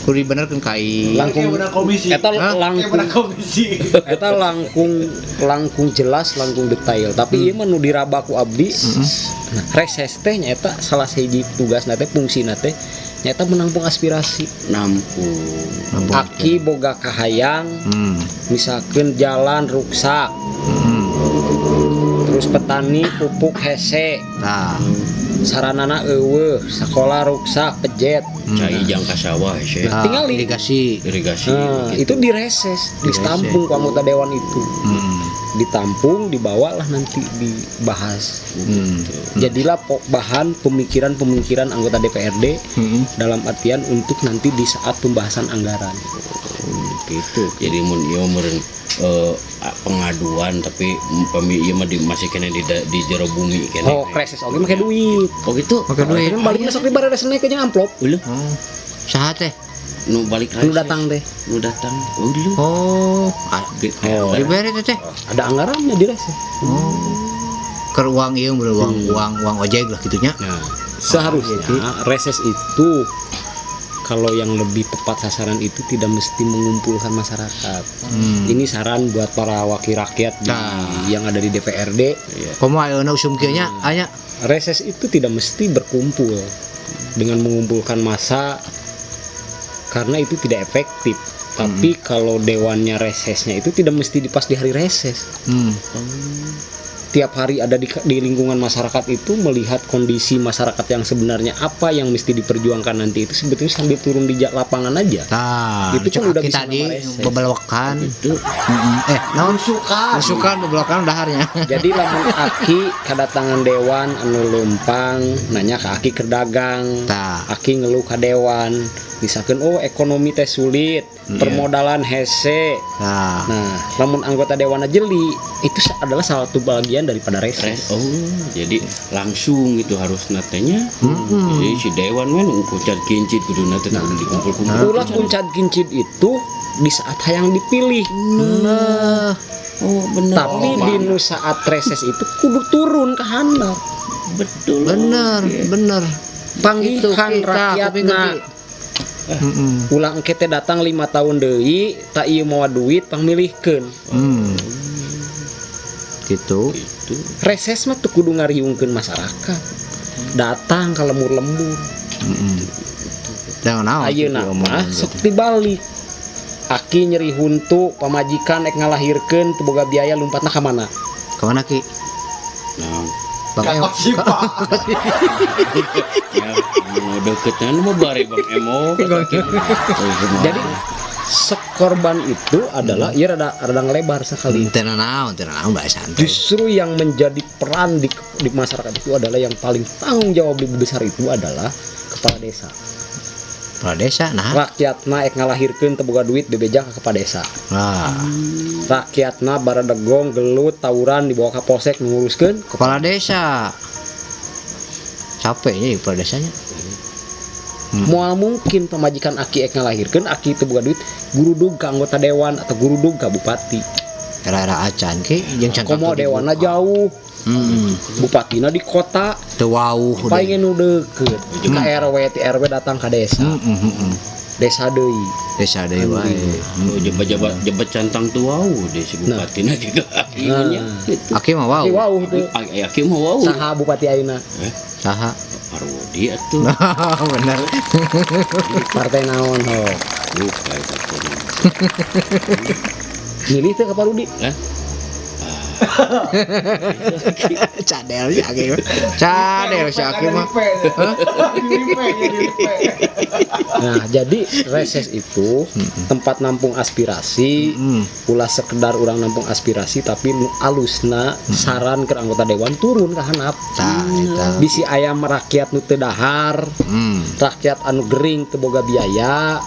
Kudu dibenerkeun kai. Langkung komisi. eta langkung komisi. eta langkung jelas, langkung detail. Tapi ieu mah nu diraba ku abdi. Nah, reses teh nyaeta salah siji tugasna teh fungsina teh nyaeta menampung aspirasi. Nampung. Aki boga kahayang, misalkan jalan rusak, terus petani pupuk hese, Nah, saranana eueuh, sekolah rusak, pejet. Cai jangka sawah sih. nah, Tinggal irigasi. Irigasi. Nah, itu direses, ditampung ku anggota dewan itu. Ditampung, dibawalah nanti dibahas. Jadilah bahan pemikiran-pemikiran anggota DPRD dalam artian untuk nanti di saat pembahasan anggaran. Gitu. Jadi mun ieu meureun pengaduan tapi ieu mah masih kena di jero bumi kene. Oh, reses oge make duit. Oh gitu. Pakai duit. Kan baliknya sok dibareresna ke jeung amplop. Ulah. Saha teh? nu balik nu datang teh. nu datang dulu Oh, diberi teh. Ada anggarannya di reses. Oh. Ke uang ieu uang ojek lah gitunya. Nah, seharusnya reses itu kalau yang lebih tepat sasaran itu tidak mesti mengumpulkan masyarakat. Ini saran buat para wakil rakyat yang ada di DPRD. Komo ayeuna usum kieu nya aya Reses itu tidak mesti berkumpul dengan mengumpulkan massa karena itu tidak efektif. Tapi kalau dewannya resesnya itu tidak mesti pas di hari reses. Tiap hari ada di lingkungan masyarakat itu melihat kondisi masyarakat yang sebenarnya apa yang mesti diperjuangkan nanti itu sebetulnya sambil turun di lapangan aja. Tah, itu kan udah bisa tadi reses. bebelwakan. Naon sukan bebelwakan daharnya. Jadi lamun Aki kedatangan dewan anu lempang nanya ke Aki ke dagang. Tah. Aki ngeluh ke dewan. Misalkan ekonomi teh sulit, permodalan hese. Nah, lamun anggota dewan jeli itu adalah salah satu bagian daripada reses. Jadi langsung itu harus natenya. Jadi si dewan men kuncat kincit kudu nate dikumpul-kumpul. Ulah kuncat kincit itu di saat hayang dipilih. Bener. Tapi di nu saat reses itu kudu turun ke handap. Betul. bener. Panggihan rakyatna. Ulang kita datang 5 tahun deui tak ieu mawa duit pangmilihkeun. Gitu. Reses mah teu kudu ngariungkeun masyarakat. Datang ka lembur-lembur. Jangan naon. Ayeuna mah sok dibalik. Aki nyeri huntu pamajikan ek ngalahirkeun teu boga biaya lompatna ka mana? Ka mana Ki? Nah, Bang Emo. mau deketan mau bare Bang Emo. Jadi sekorban itu adalah ia rada ngelebar sekali. Teu naon Mbak santai. Justru yang menjadi peran di masyarakat itu adalah yang paling tanggung jawab lebih besar itu adalah kepala desa. Kepala desa rakyatna ek ngalahirkeun teu boga duit bebejang ka kepala desa. Rakyatna baradegong gelut tawuran dibawa ka polsek nguruskeun kepala desa. Capeknya kepala desanya. Moal mungkin pemajikan Aki ek ngalahirkeun Aki teu boga duit gurudug ka anggota dewan atau gurudug ka bupati. Era-era acan Ki jeung can komo dewana jauh. Bupatina di kota teu wauh paling nu deukeut ka RW ti RW datang ka desa. Desa deui wae. Jabat cantang tuh wow deh si bupatina juga akhirnya. Aki mah wauh. Wauh tuh. Aki mah wauh. Saha bupati ayeuna? Saha? Parwodi atuh. Bener. Partai naon ho? Lupa itu. Milih teh ka Parwodi? Cadel si Aki mah. Nah, jadi reses itu tempat nampung aspirasi, ulah sekedar orang nampung aspirasi tapi nu alusna saran ke anggota dewan turun ke handap. Bisi ayam rakyat nu teu dahar, rakyat anu gering teu boga biaya.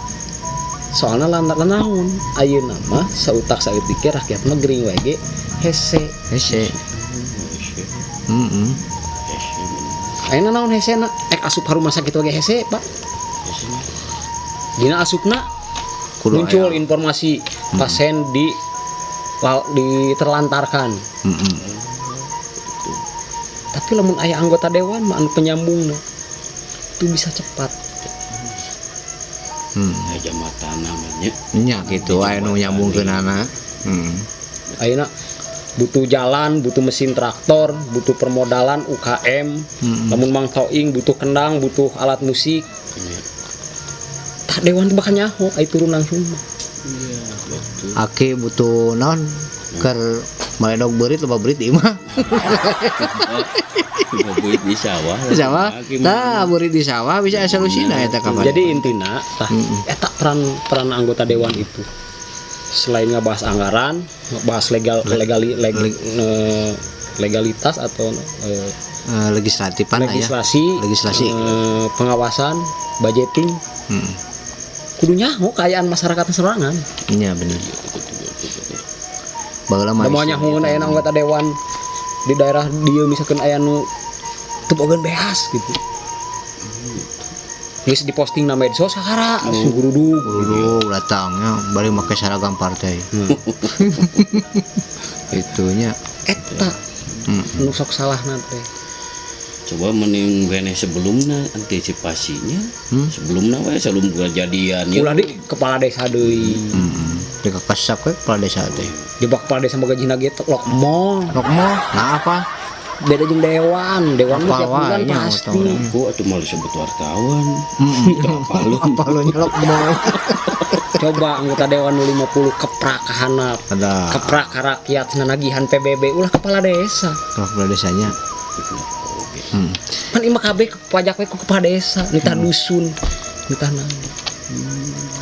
Soalnya naon ayeuna mah sautak saeutik rakyat mah gering wae ge hese. Ayeuna naon hesena? Ek asup rumah sakit oge hese, Pak. Dina asupna muncul informasi pasien diterlantarkan. Tapi lamun aya anggota dewan mah anu penyambungna itu bisa cepat. Jambatan namanya. Nya gitu aya nu nyambungkeun anak. Ayeuna butuh jalan, butuh mesin traktor, butuh permodalan UKM, lamun Mang Toing butuh kendang, butuh alat musik. Tak dewan bakal nyaho, ai turun langsung. Iya, betul. Aki butuh naon? Keur maledog beurit loba beurit ieu mah. Beurit di sawah. Tah, beurit di sawah bisa solusina eta kapan. Jadi intina tah eta peran anggota dewan itu. Selain ngebahas anggaran, ngebahas legalitas atau legislasi, pengawasan, budgeting, kudunya kekayaan masyarakat serangan. Iya benar. Baheula mah semuanya hungeun aya anggota dewan di daerah dieu misalkan aya nu teu bogan behas gitu. geus diposting na medsos sakara sugurudug dulu datangnya balik pakai seragam partai itunya eta nu sok salah nanti. Coba mending bene sebelumnya antisipasinya sebelumnya we sebelum kejadian Ulah di kepala desa deui. di kasak we kepala desa teh Di bak kepala desa boga jina ge lokmo. Rokmo nah apa Beda jeung dewan mah tiap bulan wainya, pasti. aku atuh malah disebut wartawan. apa lu nyelok mau Coba anggota dewan nu 50 keprak ka handap. ada Keprak ka rakyat nagihan PBB ulah kepala desa. kepala desanya Kan imah kabeh pajak we ku kepala desa, nitah dusun, nitah naon.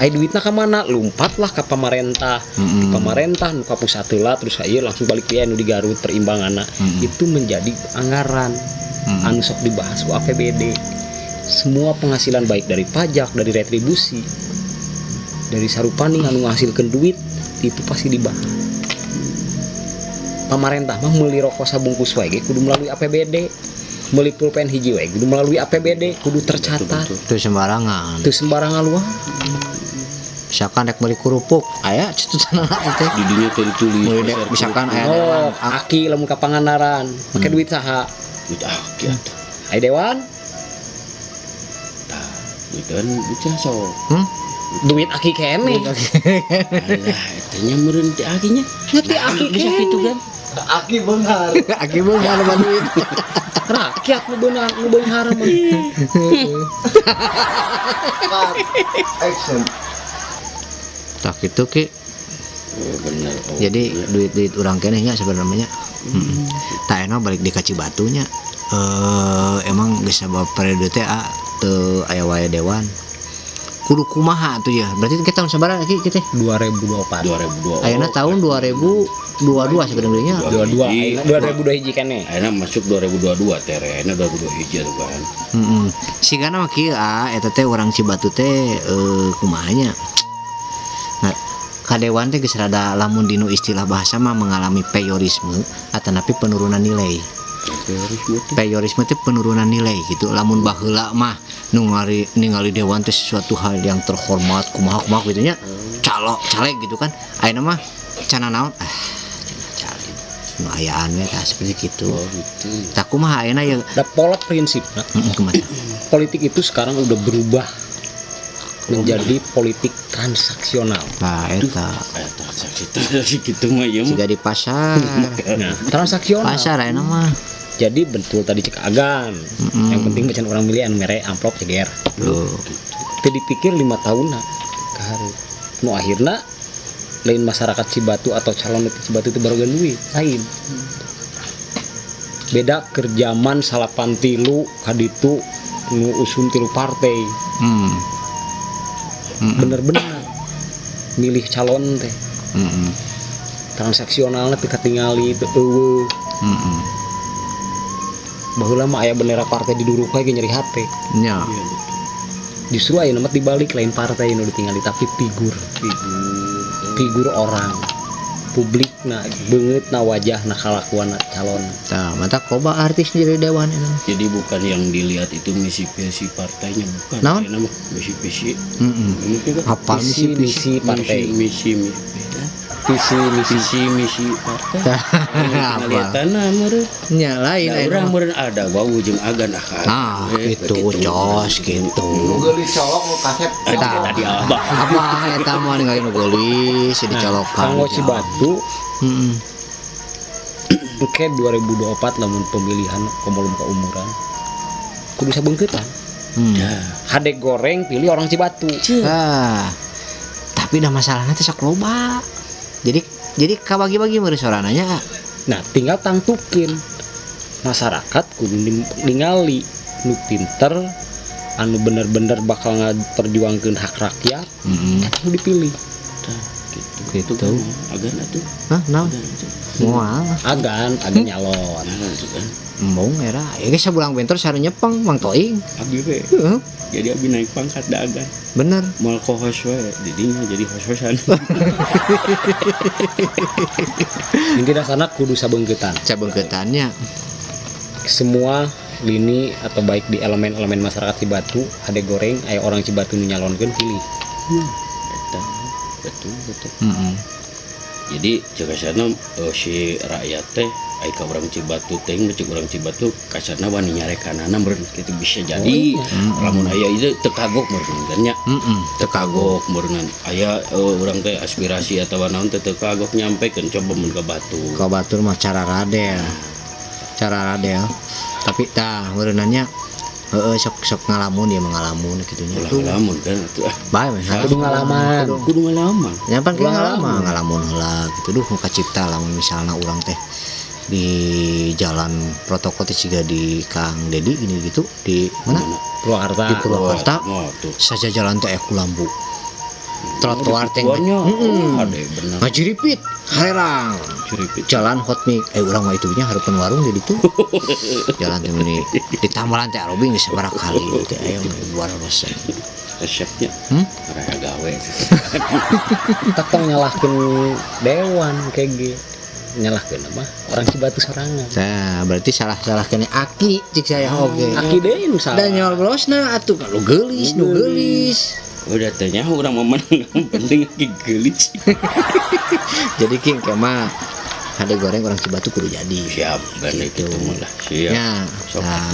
Ai duitna ka mana? Lumpat lah ka pamarentah. Di pamarentah nu ka pusat heula terus ieu langsung balik ke anu di Garut perimbanganna. Itu menjadi anggaran anu sok dibahas ku APBD. Semua penghasilan baik dari pajak, dari retribusi, dari sarupaning anu ngahasilkeun duit itu pasti dibahas. Pamarentah mah meuli rokok sabungkus wae ge kudu melalui APBD. Meuli pulpen hiji wae kudu melalui APBD, kudu tercatat. itu sembarangan Teu sembarangan luar. misalkan rek beli kerupuk aya cetutan anak teh Di dinya teh ditulis mulai dek misalkan aya Oh, dewan aki lamun ka Pangandaran, make duit saha? duit aki atuh. Ai dewan, Tah, itu kan bocah sok. duit aki kene. Alah, etanya meureun teh akinya. Nanti aki Bisa kene. gitu kan. Aki beunghar. aki beunghar mah duit Rakyat nu beunghar mah. tak itu ki Bener. Oh, jadi bener. duit urang keneh nya sebenarnya tak enak balik di kaci batunya emang geus sabab periode teh teu aya wae dewan kudu kumaha tuh ya berarti kita tahun sabaraha ki kita 2024. 2002. ayeuna tahun 2022 sebenarnya 22. Ayeuna 2002 hiji kene. Ayeuna masuk 2022 teh, ayeuna 2022 hiji atuh kan. sigana mah kieu eta teh urang Cibatu teh kumaha nya nah kadewan teh geus rada lamun dinu istilah bahasa mah mengalami peyorisme atanapi penurunan nilai. Peyorisme teh penurunan nilai gitu. Lamun baheula mah nu ningali dewan teh sesuatu hal yang terhormat kumaha gitu nya. Caleg gitu kan. Ayeuna mah cana naon caleg. Nu ayaan we tah seperti kitu. Oh gitu. Tah kumaha ayeuna ya Da pola prinsipna. kumaha. Politik itu sekarang udah berubah menjadi politik transaksional. Nah eta Transaksi gitu mah ya mah. siga di pasar. Nah, transaksional. Pasar ayeuna mah. Jadi betul tadi cek agan. Yang penting bacan orang milih anu mere amplop ceger. Loh. Teu dipikir 5 tahunan kahari. Nu akhirna lain masyarakat Cibatu atau calon Cibatu itu baru duit lain. Beda kerjaman salapan tilu kaditu nu usum tilu partai. Bener-bener milih calon teh. Transaksionalnya teu katingali teu eueuh. Baheula mah aya bendera partai diduruk we nyeri hate. Nya. Justru ayeuna mah dibalik lain partai nu ditinggali tapi figur orang publikna beungeutna wajahna kalakuanna calon. Tah mata loba artis jadi dewan eta. Jadi bukan yang dilihat itu misi partainya bukan. Naon? Ayeuna mah misi. Hafal Misi partai. Misi partai. Ngaliatana meureun. Nya lain Da urang meureun ada wau jeung agan Nah, itu jos gitu. Gelis colok nu kaset Eta tadi abah. apa eta mah ninggalin geulis dicolokan. Kanggo Cibatu Heeh. engke 2024 lamun pemilihan komolum keumuran kudu sabeungkeutan. Hade goreng pilih orang Cibatu. Tapi dah masalahnya teh sok loba. Jadi kabagi-bagi meureun sorananya. Nah, tinggal tangtukin masyarakat kudu ningali nu pinter anu bener-bener bakal ngaperjuangkeun hak rakyat nu dipilih. Gitu. Agan atuh. Hah, naon? Moal. Agan nyalon. Nah, itu kan. Embong era. Ya geus sabulang bentor sare nyepeng Mang Toing. Abi we. Heeh. Jadi abi naik pangkat da agan. Bener. Moal ko-host we, didinya jadi host-hostan. Inti dasarna kudu sabeungkeutan. Cabeungkeutannya. Semua lini atau baik di elemen-elemen masyarakat Cibatu ade goreng aya orang Cibatu nu nyalonkeun pilih. Eta betul. Mm-mm. Jadi jakasana si rakyat teh ai ka urang Cibatu teh cek urang Cibatu kasarna wani nyarekanana meureun kitu bisa jadi lamun aya ieu teu kagok meureun kan nya teu kagok meureun aya urang teh aspirasi atawa naon teh teu kagok nyampekeun coba mun ka Batu Ka batur mah cara radel. Tapi tah meureunanya sok ngalamun dia mengalamun gitu nya. ulah lamun kan atuh Bae mah. Kudu ngalaman. kudu ngalaman Nyampan ke ngalamun heula gitu. Duh nu kacipta lamun misalna urang teh di jalan protokol teh siga di Kang Dedi gini gitu di mana? Purwakarta. Di Purwakarta. oh tuh Saja jalan teh aya lampu. Trotoar teh Tuanya, heeh. ada bener Ngajiripit harerang. curipit Jalan hotmik urang mah itunya hareupeun warung di ditu. Jalan teh ini di Tambalan teh Arobi geus sabaraha kali teh aya luar biasa. resepnya area gawe Tak tong nyalahkeun dewan KG. Nyalahkeun mah orang Cibatu sorangan. Nah, berarti salah kene aki cik saya oge. Aki deui nu salah. Da nyolosna atuh kalau geulis nu geulis. udah tanya orang memenang penting lagi gelis Jadi king kemah ada goreng orang Cibatu kudu jadi. siap kan itu malah siap Ya. sok Nah,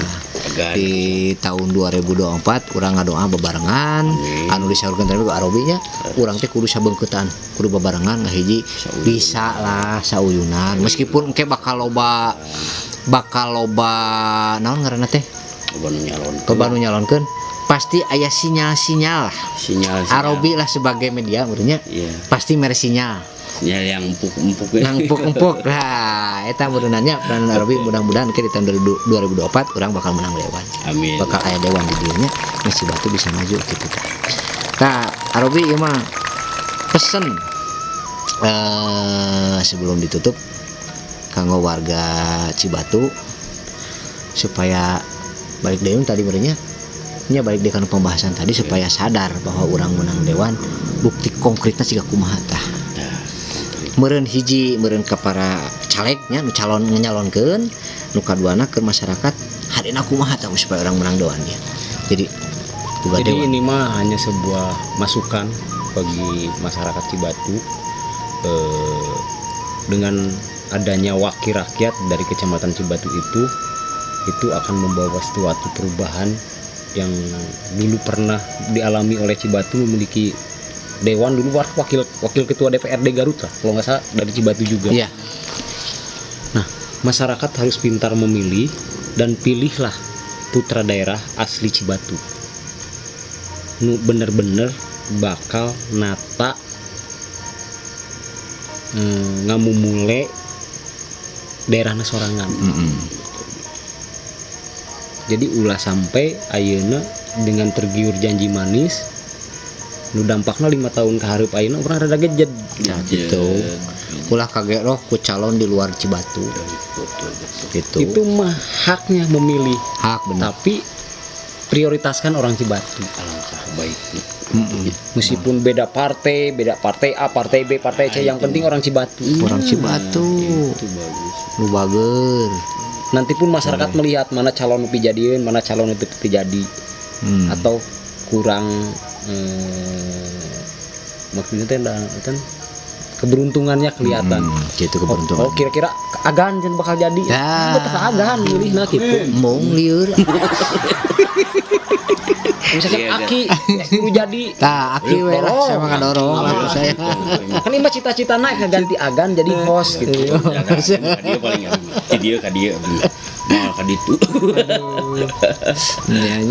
agan di tahun 2024 urang ngadoa bebarengan anu disaurkeun tadi ku Arobinya urang teh kudu sabeungkeutan kudu bebarengan ngahiji bisa lah sauyunan meskipun engke bakal loba naon ngaranna teh loba nu nyalonkeun pasti aya sinyal-sinyal lah sinyal Arobi lah sebagai media menurutnya iya pasti mere sinyal sinyal yang empuk-empuk nang empuk-empuk lah eta beunanya peran Arobi mudah-mudahan ke di tahun 2024 urang bakal menang dewan amin bakal aya dewan di dieu nya si Batu bisa maju gitu tah Arobi ieu mah pesen sebelum ditutup kanggo warga Cibatu supaya balik deui tadi benernya nya balik deui kana pembahasan tadi supaya sadar bahwa urang menang dewan bukti konkretna siga kumaha tah meureun hiji meureun ka para calegnya nu calon nyalonkeun nu kaduana ke masyarakat hadena kumaha tah supaya urang menang dewan ya jadi boga Jadi dewan ini mah hanya sebuah masukan bagi masyarakat Cibatu dengan adanya wakil rakyat dari kecamatan Cibatu itu akan membawa suatu perubahan yang dulu pernah dialami oleh Cibatu memiliki dewan dulu wakil ketua DPRD Garut lah kalau nggak salah dari Cibatu juga. iya Nah masyarakat harus pintar memilih dan pilihlah putra daerah asli Cibatu nu bener-bener bakal nata ngamumule daerahna sorangan. Jadi ulah sampai ayeuna dengan tergiur janji manis nu dampakna 5 tahun ke hareup ayeuna urang rada gejed ya gitu ulah kaget roh ku calon di luar Cibatu gitu itu mah haknya memilih hak benar tapi prioritaskan orang Cibatu alangkah baiknya meskipun beda partai A partai B partai C yang penting orang Cibatu orang Cibatu itu bagus lu bager nanti pun masyarakat melihat mana calon upi jadian mana calon itu jadi atau kurang maksudnya teh kan keberuntungannya kelihatan. Gitu keberuntungan. Oh kira-kira agan jan bakal jadi. Ya. Betul agan milihna kitu. Mung lieur. Misalnya Aki kudu jadi. Tah Aki we lah saya mah ngadorong atuh saya. Kan imah cita-citana ganti agan jadi host gitu. Dia paling dia mau ka ditu.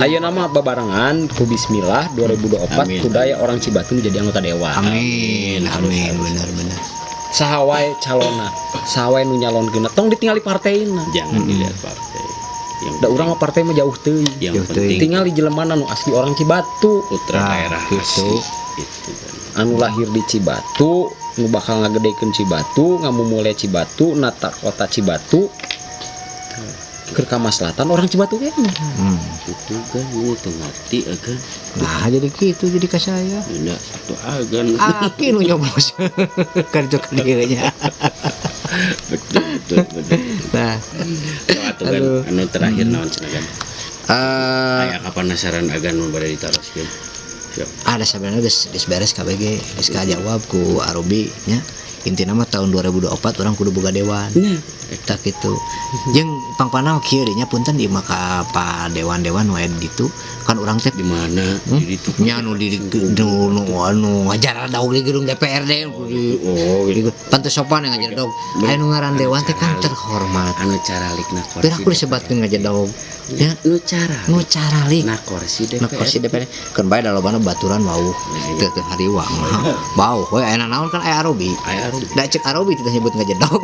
Ayo nama babarengan ku bismillah 2024 kudaya orang Cibatu menjadi anggota dewan. Amin. Amin benar-benar. Sahawae calona, sahawae nu nyalonkeun tong ditingali partaina. Jangan dilihat partai. Yang Da urang mah partai mah jauh teuing. yang penting Tinggal di jelemana nu asli orang Cibatu. putra daerah gitu. asli itu kan. Anu lahir di Cibatu, nu bakal ngagedekeun Cibatu, ngamumule Cibatu, nata kota Cibatu. Keur ka Selatan orang Cibatu kan. Itu kan ini ngerti agan. Nah jadi gitu jadi ka saya. Enggak satu agan. Aki nu nyoblos kerja ke dieu nya. Betul. Nah, Atuh Aduh. anu terakhir naon cenah kan. Eh, Aya kapanasaran agan nu bade ditaroskeun. Siap. ada sebenarnya geus beres KBG geus kajawab ku Arobi nya. Intina mah tahun 2024 orang kudu boga dewan. Nah, Tak gitu. Jeung pangpana kieu dinya punten ieu mah ka pa dewan-dewan wae gitu. Kan urang teh di mana di ditu. nya nu di anu ngajar daug di gedung DPRD. Oh, gitu. Pantes sopan yang ngajar daug. Aya nu ngaran dewan teh kan terhormat. Anu caralik na kursi. Pira aku disebutkeun ngajar daug. Ya, nu cara. nu caralik. Na kursi DPR. Nah, kursi DPR kan bae da lobana baturan wau. Teu teu hariwang. Bau, we aya naon kan aya Arobi. Aya Arobi. Da cek Arobi teh nyebut ngajar daug.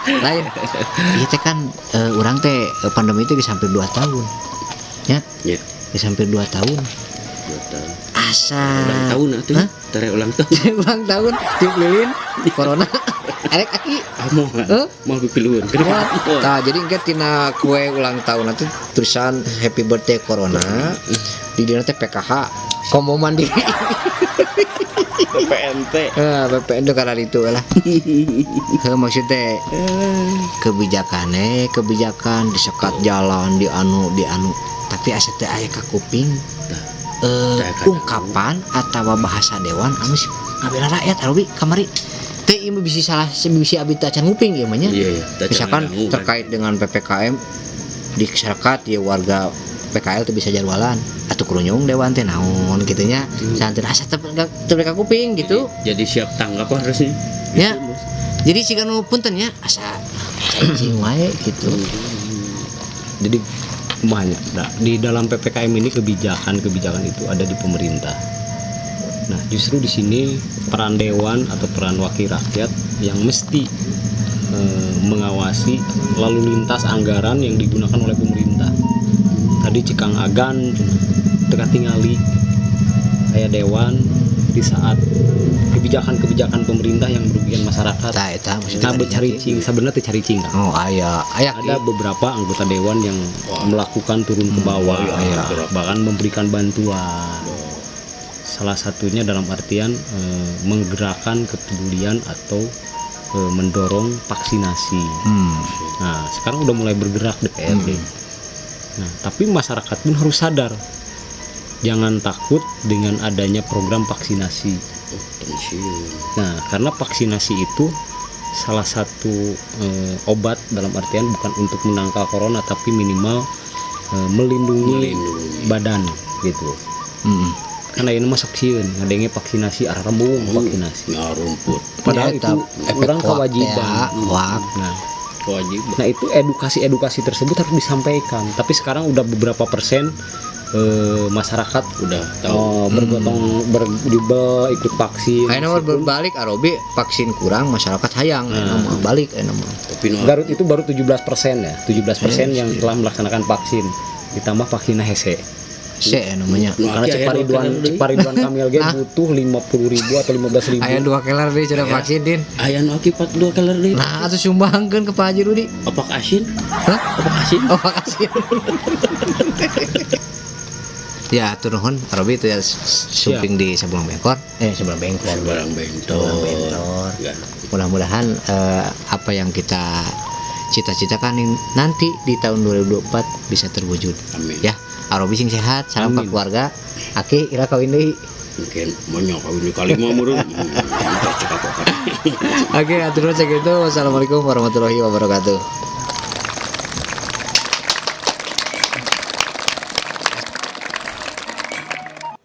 Lain. Ieu teh kan urang teh pandemi teh geus hampir 2 tahun. Ya, Ya, geus hampir 2 tahun. 2 tahun. Asa Ulang tahun atuh. Hah? Tare ulang tahun. ulang tahun tiup lilin corona. Arek aki. Mau pipilueun. Tah jadi engke tina kue ulang tahun nanti tulisan happy birthday corona. Di dieu teh PKH komo mandiri. PNT. PPN itu karena itu lah. Maksudnya kebijakan disekat jalan di anu tapi asa teu aya ka kuping ungkapan atau bahasa dewan anu ngabela rakyat Arobi kamari teu ieu bisi salah bisi abdi teu acan nguping ieu mah nya. Iya, Misalkan terkait dengan PPKM di masyarakat ya warga PKL tuh bisa jadwalan atau kerunyung dewan teh naon gitu nya santai asa teu ka kuping gitu. Jadi siap tanggap harusnya. Ya. Jadi siga nu punten nya asa cacing wae gitu. Jadi banyak di dalam PPKM ini kebijakan itu ada di pemerintah. Nah, justru di sini peran dewan atau peran wakil rakyat yang mesti mengawasi lalu lintas anggaran yang digunakan oleh pemerintah. Tadi Cikang Agan teka tingali aya dewan di saat kebijakan pemerintah yang merugikan masyarakat. Tah eta maksudnya Caricing sebenarnya caricing. Oh, aya Ada beberapa anggota dewan yang melakukan turun ke bawah, bahkan memberikan bantuan. Salah satunya dalam artian menggerakkan kepedulian atau mendorong vaksinasi. Nah, sekarang udah mulai bergerak DPRD. Nah, tapi masyarakat pun harus sadar, jangan takut dengan adanya program vaksinasi. Nah, karena vaksinasi itu salah satu obat dalam artian bukan untuk menangkal corona, tapi minimal melindungi badan gitu. Karena ini masuk sieun ngadenge vaksinasi arah rembung vaksinasi. Rumput. Padahal itu orang kewajiban. Nah, Kewajiban. Nah, itu edukasi tersebut harus disampaikan. Tapi sekarang udah beberapa persen masyarakat Udah tahu. ikut vaksin. ayeuna mah berbalik Arobi vaksin kurang masyarakat hayang ayeuna mah balik ayeuna mah. Tapi no, Garut itu baru 17% ya. 17% yang telah melaksanakan vaksin. Ditambah vaksin hese. Namanya. Karena Cek Paridwan Kamil ge butuh 50.000 atau 15.000. Aya 2 kelar deui cenah vaksin din. aya nu akibat 2 kelar deui. Nah, atuh sumbangkeun ke Pak Haji Rudi. Opak asin? Hah? Opak asin? Oh, makasih. Ya, atur nuhun Arobi itu ya syuting di Sebelang Bengkor. Sebelang Bengkor. Barang bentor. Ya. Mudah-mudahan apa yang kita cita-citakan nanti di tahun 2024 bisa terwujud. Amin. Ya, Arobi sing sehat, salam ke keluarga. Aki ira kawin deui. Mungkin banyak kawin di kali mah meureun. Oke, atur nuhun sakitu. Wassalamualaikum warahmatullahi wabarakatuh.